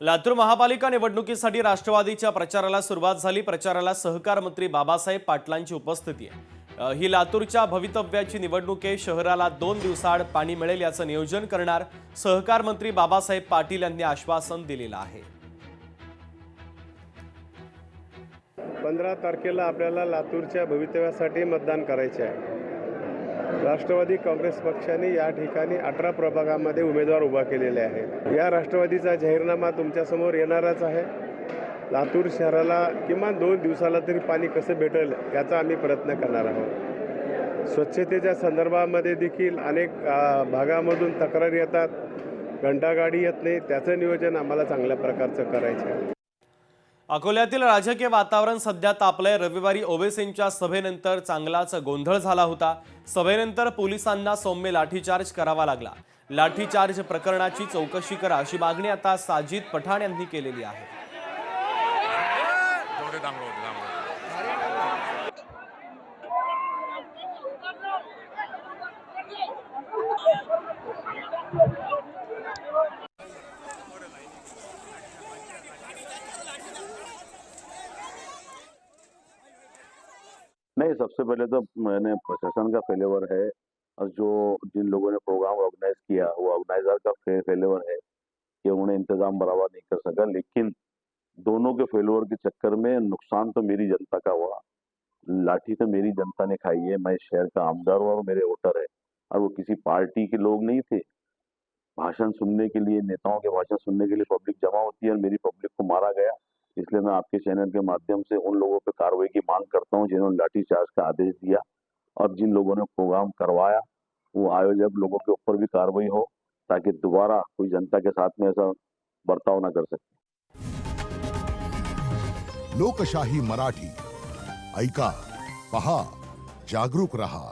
लातूर महापालिका निवडणुकीसाठी राष्ट्रवादीच्या प्रचाराला सुरुवात झाली। प्रचाराला सहकार मंत्री बाबासाहेब पाटलांची उपस्थिती आहे। ही लातूरच्या भवितव्याची निवडणूक आहे। शहराला 2 दिवसाआड पाणी मिळेल याचं नियोजन करणार सहकार मंत्री बाबासाहेब पाटील यांनी आश्वासन दिलेलं आहे। 15 तारखेला आपल्याला लातूरच्या भवितव्यासाठी मतदान करायचे आहे। राष्ट्रवादी काँग्रेस पक्षाने या ठिकाणी 18 प्रभागामध्ये उमेदवार उभा केलेले आहेत। या राष्ट्रवादीचा जाहीरनामा तुमच्यासमोर येणारच आहे। लातूर शहराला किमान 2 दिवसाला तरी पाणी कसं भेटेल याचा आम्ही प्रयत्न करणार आहोत। स्वच्छतेच्या संदर्भामध्ये देखील अनेक भागामधून तक्रारी येतात, घंटागाडी येत नाही, त्याचं नियोजन आम्हाला चांगल्या प्रकारचं करायचं आहे। अकोल्यातील राजकीय वातावरण सध्या तापलंय। रविवारी ओवेसींच्या सभेनंतर चांगलाच गोंधळ झाला होता। सभेनंतर पोलिसांना सौम्य लाठीचार्ज करावा लागला। लाठीचार्ज प्रकरणाची चौकशी करा अशी मागणी आता साजिद पठाण यांनी केलेली आहे। नहीं, सबसे पहले तो मैंने प्रशासन का फेल्योर है और जो जिन लोगों ने प्रोग्राम ऑर्गेनाइज किया वो ऑर्गेनाइजर का फेल्योर है कि उन्हें इंतजाम बराबर नहीं कर सका। लेकिन दोनों के फेल्योर के चक्कर में नुकसान तो मेरी जनता का हुआ, लाठी तो मेरी जनता ने खाई है। मैं शहर का आमदार हूँ और मेरे वोटर है और वो किसी पार्टी के लोग नहीं थे। भाषण सुनने के लिए, नेताओं के भाषण सुनने के लिए पब्लिक जमा होती है और मेरी पब्लिक को मारा गया। इसलिए मैं आपके चैनल के माध्यम से उन लोगों पर कार्रवाई की मांग करता हूं जिन्होंने लाठीचार्ज का आदेश दिया और जिन लोगों ने प्रोग्राम करवाया वो आयोजक लोगों के ऊपर भी कार्रवाई हो ताकि दोबारा कोई जनता के साथ में ऐसा बर्ताव न कर सके। लोकशाही मराठी ऐका, पहा, जागरूक रहा।